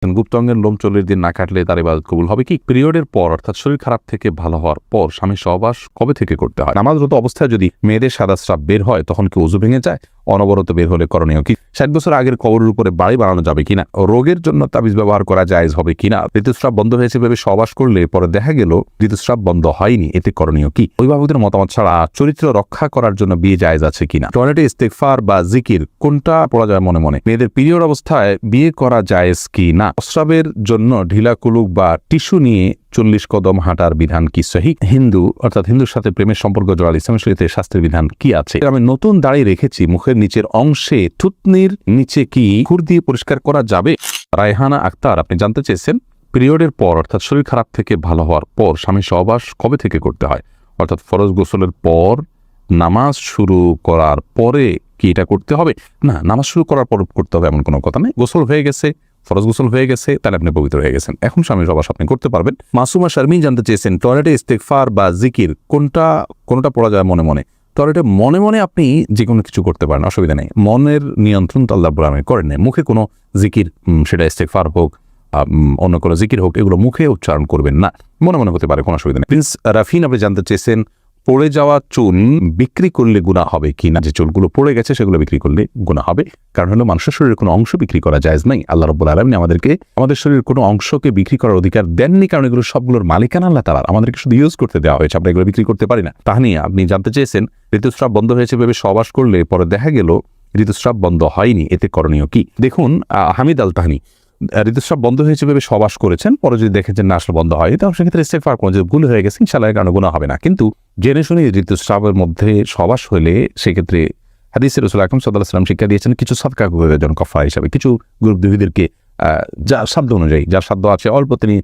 গুপ্তাঙ্গের লোম 40 দিন না কাটলে তার ইবাদত কবুল হবে কি? পিরিয়ডের পর অর্থাৎ শরীর খারাপ থেকে ভালো হওয়ার পর স্বামীর সহবাস কবে থেকে করতে হয়? নামাজরত অবস্থায় যদি মেয়েদের সাদা স্রাব বের হয় তখন কি ওযু ভেঙে যায়? অনবরত বের হলে করণীয় কি? 60 বছর আগের কবরের উপরে বাড়ি বানানো যাবে কিনা? রোগের জন্য তাবিজ ব্যবহার করা জায়েজ হবে কিনা? ঋতুস্রাব বন্ধ হয়েছে ভেবে সহবাস করলে পরে দেখা গেল ঋতুস্রাব বন্ধ হয়নি, এতে করণীয় কি? অভিভাবকদের মতামত ছাড়া চরিত্র রক্ষা করার জন্য বিয়ে জায়েজ আছে কিনা? টয়লেটে ইস্তেগফার বা জিকির কোনটা পড়া যায় মনে মনে? মেয়েদের পিরিয়ড অবস্থায় বিয়ে করা জায়েজ কি না? প্রস্রাবের জন্য ঢিলা কুলুক বা টিস্যু নিয়ে 40 কদম হাঁটার বিধান কি সহিহ? হিন্দুর সাথে প্রেমের সম্পর্ক জড়ালে ইসলামের শরীয়তে শাস্ত্রের বিধান কি আছে? আমি নতুন দাড়ি রেখেছি, মুখের নিচের অংশে থুতনির নিচে কি খুর দিয়ে পরিষ্কার করা যাবে? রায়হানা আক্তার আপনি জানতে চেয়েছেন পিরিয়ডের পর অর্থাৎ শরীর খারাপ থেকে ভালো হওয়ার পর স্বামী সহবাস কবে থেকে করতে হয়? অর্থাৎ ফরজ গোসলের পর নামাজ শুরু করার পরে কি এটা করতে হবে? না, নামাজ শুরু করার পর করতে হবে এমন কোনো কথা নেই। গোসল হয়ে গেছে, ফরজ গোসল হয়ে গেছে, তাহলে আপনি পবিত্র হয়ে গেছেন, এখন স্বামী সহবাস আপনি করতে পারবেন। মাসুমা শারমিন জানতে চেয়েছেন টয়লেটে ইস্তেগফার বা জিকির কোনটা পড়া যায় মনে মনে? টয়লেটে মনে মনে আপনি যে কোনো কিছু করতে পারেন, অসুবিধা নেই। মনের নিয়ন্ত্রণ তো আল্লাহ রাব্বুল আলামিন করেন নাই। মুখে কোনো জিকির, সেটা ইস্তেগফার হোক অন্য কোনো জিকির হোক, এগুলো মুখে উচ্চারণ করবেন না, মনে মনে হতে পারে, কোনো অসুবিধা নেই। প্রিন্স রাফিন আপনি জানতে চেয়েছেন পড়ে যাওয়া চুল বিক্রি করলে গুনাহ হবে কিনা? যে চুলগুলো পড়ে গেছে সেগুলো বিক্রি করলে গুনাহ হবে, কারণ হলো মানুষের শরীরের কোনো অংশ বিক্রি করা জায়েজ নাই। আল্লাহ রাব্বুল আলামিন আমাদেরকে আমাদের শরীরের কোনো অংশকে বিক্রি করার অধিকার দেননি, কারণ এগুলো সবগুলোর মালিকানা আল্লাহ তাআলা, আমাদেরকে শুধু ইউজ করতে দেওয়া হয়েছে, আমরা এগুলো বিক্রি করতে পারি না। তাহনি আপনি জানতে চেয়েছেন ঋতুস্রাব বন্ধ হয়েছে ভেবে সহবাস করলে পরে দেখা গেল ঋতুস্রাব বন্ধ হয়নি, এতে করণীয় কি? দেখুন, হামিদ আল তাহনি ঋতুস্রাব বন্ধ হয়েছে ভেবে সহবাস করেছেন, পরে যদি দেখেছেন না আসলে বন্ধ হয়নি, তাহলে সেক্ষেত্রে ইস্তেগফার করুন, যে ভুল হয়ে গেছে ইনশাআল্লাহ এর কারণে গুনাহ হবে না। কিন্তু জেনে শুনে ঋতুস্রাবের মধ্যে সহবাস হলে সেক্ষেত্রে হাদিসে রাসূল আকরাম সাল্লাল্লাহু আলাইহি ওয়াসাল্লাম শিক্ষা দিয়েছেন কিছু সাদকা করবে যেন কাফারা হিসাবে, কিছু গ্রুপ দুহিদেরকে যার সাধ্য অনুযায়ী, যার সাধ্য আছে অল্প তিনি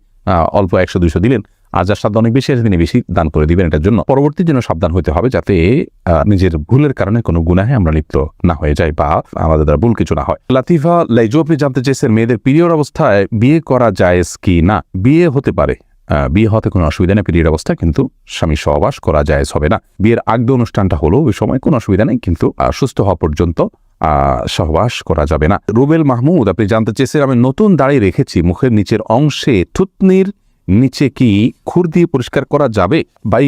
অল্প 100-200 দিলেন, আর যার সাধ্য অনেক বেশি আছে তিনি বেশি দান করে দিবেন। এটার জন্য পরবর্তী জন্য সাবধান হতে হবে যাতে নিজের ভুলের কারণে কোনো গুনাহে আমরা লিপ্ত না হয়ে যাই বা আমাদের দ্বারা ভুল কিছু না হয়। লাতিফা লাইজু আপনি জানতে চেয়েছেন মেয়েদের পিরিয়ড অবস্থায় বিয়ে করা জায়েজ কি না? বিয়ে হতে পারে, বিয়ে হতে কোনো অসুবিধা নেই পিরিয়ড অবস্থায়, কিন্তু স্বামী সহবাস করা জায়েজ হবে না। বিয়ের আগে অনুষ্ঠানটা হলো ওই সময় কোনো অসুবিধা নেই, কিন্তু সুস্থ হওয়া পর্যন্ত সহবাস করা যাবে না। রুবেল মাহমুদ আপনি জানতে চেয়েছেন আমি নতুন দাড়ি রেখেছি, মুখের নিচের অংশে থুতনির নিচে কি খুর দিয়ে পরিষ্কার করা যাবে? ভাই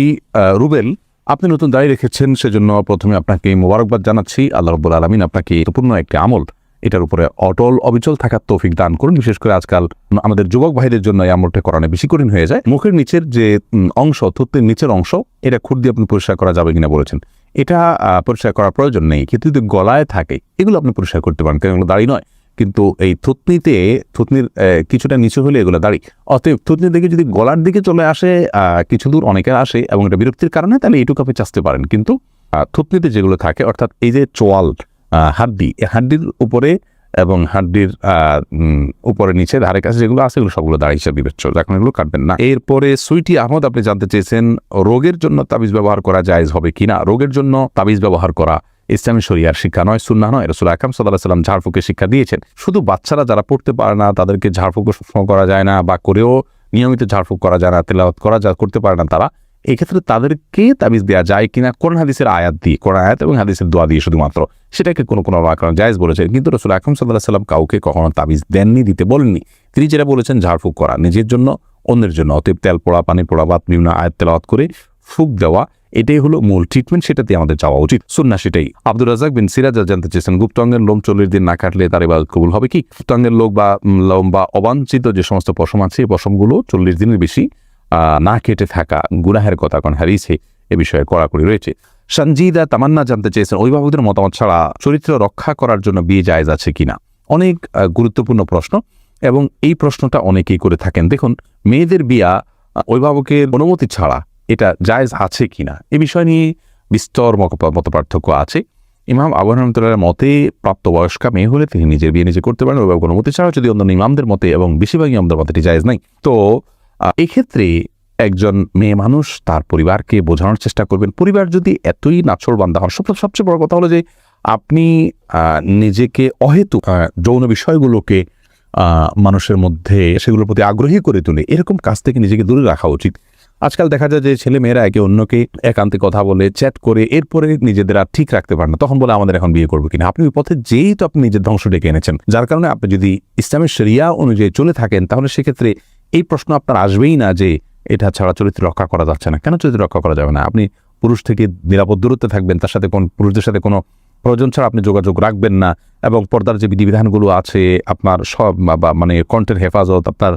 রুবেল, আপনি নতুন দাড়ি রেখেছেন সেজন্য প্রথমে আপনাকে মোবারকবাদ জানাচ্ছি। আল্লাহ রাব্বুল আলামিন আপনাকে পূর্ণ একটি আমল, এটার উপরে অটল অবিচল থাকার তৌফিক দান করুন। বিশেষ করে আজকাল আমাদের যুবক ভাইদের জন্য এই আমলটা করানো বেশি কঠিন হয়ে যায়। মুখের নিচের যে অংশ, থুতনির নিচের অংশ, এটা খুর দিয়ে আপনি পরিষ্কার করা যাবে কিনা বলেছেন। এটা পরিষ্কার করার প্রয়োজন নেই, কিন্তু যদি গলায় থাকে এগুলো আপনি পরিষ্কার করতে পারেন, কারণ এগুলো দাড়ি নয়। কিন্তু এই থুতনির কিছুটা নিচে হলে এগুলো দাড়ি, অতএব থুতনির দিকে যদি গলার দিকে চলে আসে কিছু দূর অনেকের আসে এবং এটা বিরক্তির কারণে, তাহলে এইটুকু আপনি চাচতে পারেন। কিন্তু থুতনিতে যেগুলো থাকে অর্থাৎ এই যে চোয়াল হাড্ডি, হাড্ডির উপরে এবং হাড্ডির উপরে নিচে ধারে কাছে যেগুলো আছে এগুলো সবগুলো দাড়ি হিসাবে বিবেচ্য, এখন এগুলো কাটবেন না। এরপরে সুইটি আহমদ আপনি জানতে চেয়েছেন রোগের জন্য তাবিজ ব্যবহার করা জায়েজ হবে কিনা? রোগের জন্য তাবিজ ব্যবহার করা ইসলামী শরিয়ার শিক্ষা নয়, সুন্নাহ নয়। রাসূল আকরাম সাল্লাল্লাহু আলাইহি ওয়াসাল্লাম ঝাড়ফুঁকের শিক্ষা দিয়েছেন। শুধু বাচ্চারা যারা পড়তে পারে না তাদেরকে ঝাড়ফুঁকও সবসময় করা যায় না, বা করেও নিয়মিত ঝাড়ফুঁক করা যায় না, তেলাওয়াত করা করতে পারে না তারা, এক্ষেত্রে তাদেরকে তাবিজ দেওয়া যায় কিনা? কোরআন হাদিসের আয়াত দিয়ে, কোরআন আয়াত এবং হাদিসের দোয়া দিয়ে শুধুমাত্র, সেটাকে কোনো ওলামা জায়েজ বলেছেন। কিন্তু রাসূল আকরাম সাল্লাল্লাহু আলাইহি ওয়াসাল্লাম কাউকে কখনো তাবিজ দেননি, দিতে বলেননি। তিনি যেটা বলেছেন ঝাড়ফুঁক করা নিজের জন্য, অন্যের জন্য। অতএব তেল পোড়া, পানি পোড়া বা বিভিন্ন আয়াত তেলাওয়াত করে ফুঁক দেওয়া, এটাই হলো মূল ট্রিটমেন্ট, সেটাতে আমাদের যাওয়া উচিত, সুন্নাহ সেটাই। আব্দুর রাজ্জাক বিন সিরাজ জানতে চেয়েছেন গুপ্তাঙ্গের লোম 40 দিন না কাটলে তার ইবাদত কবুল হবে কি? গুপ্তাঙ্গের লোম বা অবাঞ্ছিত যে সমস্ত পশম আছে এই পশমগুলো 40 দিনের বেশি না কেটে থাকা গুনাহের কথা, কারণ হাদিসে এ বিষয়ে কড়াকড়ি রয়েছে। সঞ্জিদা তামান্না জানতে চেয়েছেন অভিভাবকদের মতামত ছাড়া চরিত্র রক্ষা করার জন্য বিয়ে জায়েজ আছে কিনা? অনেক গুরুত্বপূর্ণ প্রশ্ন, এবং এই প্রশ্নটা অনেকেই করে থাকেন। দেখুন, মেয়েদের বিয়া অভিভাবকের অনুমতি ছাড়া এটা জায়েজ আছে কিনা এ বিষয় নিয়ে বিস্তর মত পার্থক্য আছে। ইমাম আবু হানিফা রাহমাতুল্লাহর মতে প্রাপ্তবয়স্কা মেয়ে হলে তিনি নিজের বিয়ে নিজে করতে পারেন অভিভাবকের অনুমতি ছাড়া, যদি অন্য ইমামদের মতে এবং বেশিরভাগ ইমামদের মতে এটি জায়েজ নাই। তো এক্ষেত্রে একজন মেয়ে মানুষ তার পরিবারকে বোঝানোর চেষ্টা করবেন। পরিবার যদি এতই নাছোড়বান্দা হন, সবচেয়ে বড় কথা হলো যে আপনি নিজেকে অহেতুক যৌন বিষয়গুলোকে মানুষের মধ্যে সেগুলোর প্রতি আগ্রহী করে তুলে এরকম কাজ থেকে নিজেকে দূরে রাখা উচিত। আজকাল দেখা যায় যে ছেলে মেয়েরা একে অন্যকে একান্তে কথা বলে চ্যাট করে এরপরে নিজেদের আর ঠিক রাখতে পারে না, তখন বলে আমাদের এখন বিয়ে করবো কিনা। আপনি ওই পথে যেই তো আপনি নিজের ধ্বংস ডেকে এনেছেন, যার কারণে আপনি যদি ইসলামের শরিয়া অনুযায়ী চলে থাকেন তাহলে সেক্ষেত্রে এই প্রশ্ন আপনার আসবেই না যে এটা ছাড়া চরিত্র রক্ষা করা যাচ্ছে না। কেন চরিত্র রক্ষা করা যাবে না? আপনি পুরুষ থেকে নিরাপদ দূরত্বে থাকবেন, তার সাথে কোন পুরুষদের সাথে কোনো প্রয়োজন ছাড়া আপনি যোগাযোগ রাখবেন না, এবং পর্দার যে বিধিবিধানগুলো আছে আপনার সব মানে কণ্ঠের হেফাজত, আপনার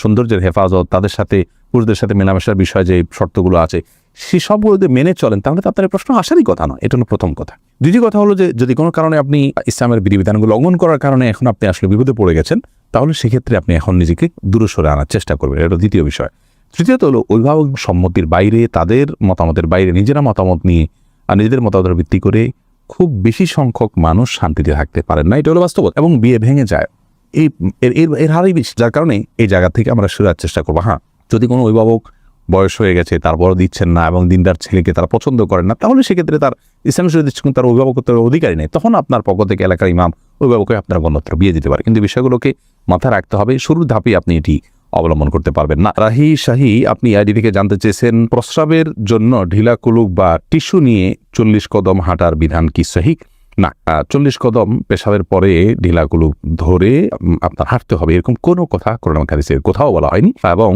সৌন্দর্যের হেফাজত, তাদের সাথে পুরুষদের সাথে মেলামেশার বিষয়ে যে শর্তগুলো আছে সেই সবগুলো যদি মেনে চলেন তাহলে তো আপনার এই প্রশ্ন আসারই কথা নয়। এটা হলো প্রথম কথা। দ্বিতীয় কথা হলো যে যদি কোনো কারণে আপনি ইসলামের বিধিবিধানগুলো লঙ্ঘন করার কারণে এখন আপনি আসলে বিপদে পড়ে গেছেন, তাহলে সেক্ষেত্রে আপনি এখন নিজেকে দূরে সরে আনার চেষ্টা করবেন। এটা দ্বিতীয় বিষয়। তৃতীয়ত হলো অভিভাবক সম্মতির বাইরে, তাদের মতামতের বাইরে নিজেরা মতামত নিয়ে আর নিজেদের মতামতের ভিত্তি করে খুব বেশি সংখ্যক মানুষ শান্তিতে থাকতে পারেন না। এটা হলো বাস্তবতা, এবং বিয়ে ভেঙে যায় এর হারেই বেশি। যার কারণে এই জায়গা থেকে আমরা সরার চেষ্টা করবো। হ্যাঁ, যদি কোনো অভিভাবক বয়স হয়ে গেছে তারপরও দিচ্ছেন না এবং দিনদার ছেলেকে তারা পছন্দ করেন না, তাহলে সেক্ষেত্রে তার ইসলামের শরীয়ত দৃষ্টিকোণ তার অভিভাবকত্বের অধিকারী নেই। তখন আপনার পক্ষ থেকে এলাকার ইমাম অভিভাবককে আপনার গণত্র বিয়ে দিতে পারে। কিন্তু বিষয়গুলোকে মাথায় রাখতে হবে, শুরুর ধাপে আপনি এটি অবলম্বন করতে পারবেন না। রাহি শাহী আপনি আইডি থেকে জানতে চেয়েছেন, প্রস্রাবের জন্য ঢিলা কুলুক বা টিস্যু নিয়ে 40 কদম হাঁটার বিধান কি সহিহ? না, 40 কদম পেশাবের পরে ঢিলা কুলুক ধরে আপনার হাঁটতে হবে, এরকম কোনো কথা কোরআন হাদিসে কোথাও বলা হয়নি। এবং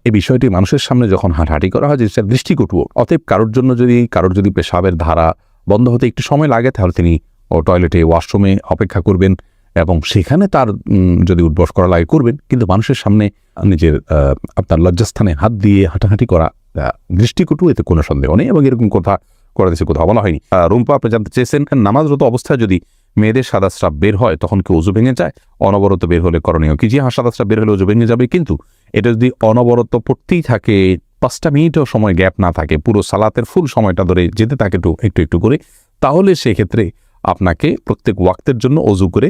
এই বিষয়টি মানুষের সামনে যখন হাঁটাহাঁটি করা হয় যে দৃষ্টিকটু। অতএব কারোর যদি পেশাবের ধারা বন্ধ হতে একটু সময় লাগে তাহলে তিনি টয়লেটে ওয়াশরুমে অপেক্ষা করবেন এবং সেখানে তার যদি উদ্বস করা লাগে করবেন, কিন্তু মানুষের সামনে নিজের আপনার লজ্জাস্থানে হাত দিয়ে হাঁটাহাঁটি করা দৃষ্টিকটু, এতে কোনো সন্দেহ নেই এবং এরকম কথা করা দিয়েছে কোথাও বলা হয়নি। রুম্পা আপনি জানতে চেয়েছেন, নামাজরত অবস্থায় যদি মেয়েদের সাদা স্রাব বের হয় তখন কি ওযু ভেঙে যায়? অনবরত বের হলে করণীয় কি? জি হ্যাঁ, সাদা স্রাব বের হলে ওযু ভেঙে যাবে, কিন্তু এটা যদি অনবরত পড়তেই থাকে, 5টা মিনিটও সময় গ্যাপ না থাকে, পুরো সালাতের ফুল সময়টা ধরে যেতে থাকে একটু করে, তাহলে সেক্ষেত্রে আপনাকে প্রত্যেক ওয়াক্তের জন্য ওযু করে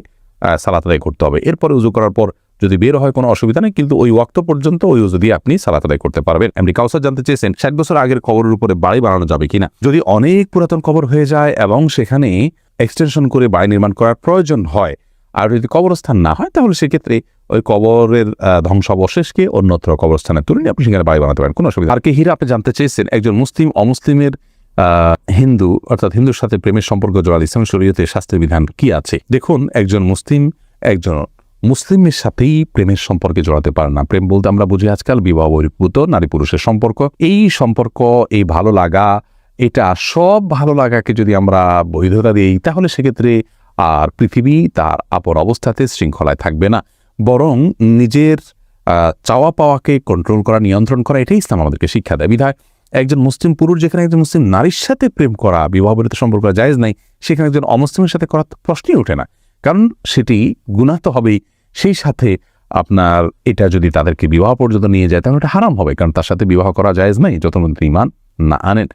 সালাত আদায় করতে হবে। এরপরে ওযু করার পর যদি বের হয় কোনো অসুবিধা নেই, কিন্তু ওই ওয়াক্ত পর্যন্ত ওই ওযু দিয়ে আপনি সালাত আদায় করতে পারবেন। এমনি কাউসার জানতে চেয়েছেন, 60 বছর আগের কবরের উপরে বাড়ি বানানো যাবে কিনা? যদি অনেক পুরাতন কবর হয়ে যায় এবং সেখানে এক্সটেনশন করে বাড়ি নির্মাণ করার প্রয়োজন হয়, আর যদি কবরস্থান না হয়, তাহলে সেক্ষেত্রে ওই কবরের ধ্বংসাবশেষকে অন্যত্র কবরস্থানে তুলে নিয়ে আপনি সেখানে বাড়ি বানাতে পারেন, কোনো অসুবিধা। আর কি হীরা আপনি জানতে চেয়েছেন, একজন মুসলিম অমুসলিমের হিন্দু অর্থাৎ হিন্দুর সাথে প্রেমের সম্পর্ক জড়ালে ইসলাম শরীয়তে শাস্ত্রের বিধান কি আছে? দেখুন, একজন মুসলিমের সাথেই প্রেমের সম্পর্কে জড়াতে পারে না। প্রেম বলতে আমরা বুঝি আজকাল বিবাহ বহির্ভূত নারী পুরুষের সম্পর্ক। এই সম্পর্ক, এই ভালো লাগা, এটা সব ভালো লাগাকে যদি আমরা বৈধতা দিই তাহলে সেক্ষেত্রে আর পৃথিবী তার আপন অবস্থাতে শৃঙ্খলায় থাকবে না, বরং নিজের চাওয়া পাওয়াকে কন্ট্রোল করা, নিয়ন্ত্রণ করা, এটাই ইসলাম আমাদেরকে শিক্ষা দেয়। বিধায় একজন মুসলিম পুরুষ যেখানে একজন মুসলিম নারীর সাথে প্রেম করা, বিবাহ বহির্ভূত সম্পর্ক জায়েজ নাই, সেখানে একজন অমুসলিমের সাথে করা প্রশ্নই ওঠে না, কারণ সেটি গুনাহ তো হবেই। সেই সাথে আপনার এটা যদি তাদেরকে বিবাহ পর্যন্ত নিয়ে যায় তাহলে এটা হারাম হবে, কারণ তার সাথে বিবাহ করা জায়েজ নাই যতক্ষণ ঈমান না আনেন।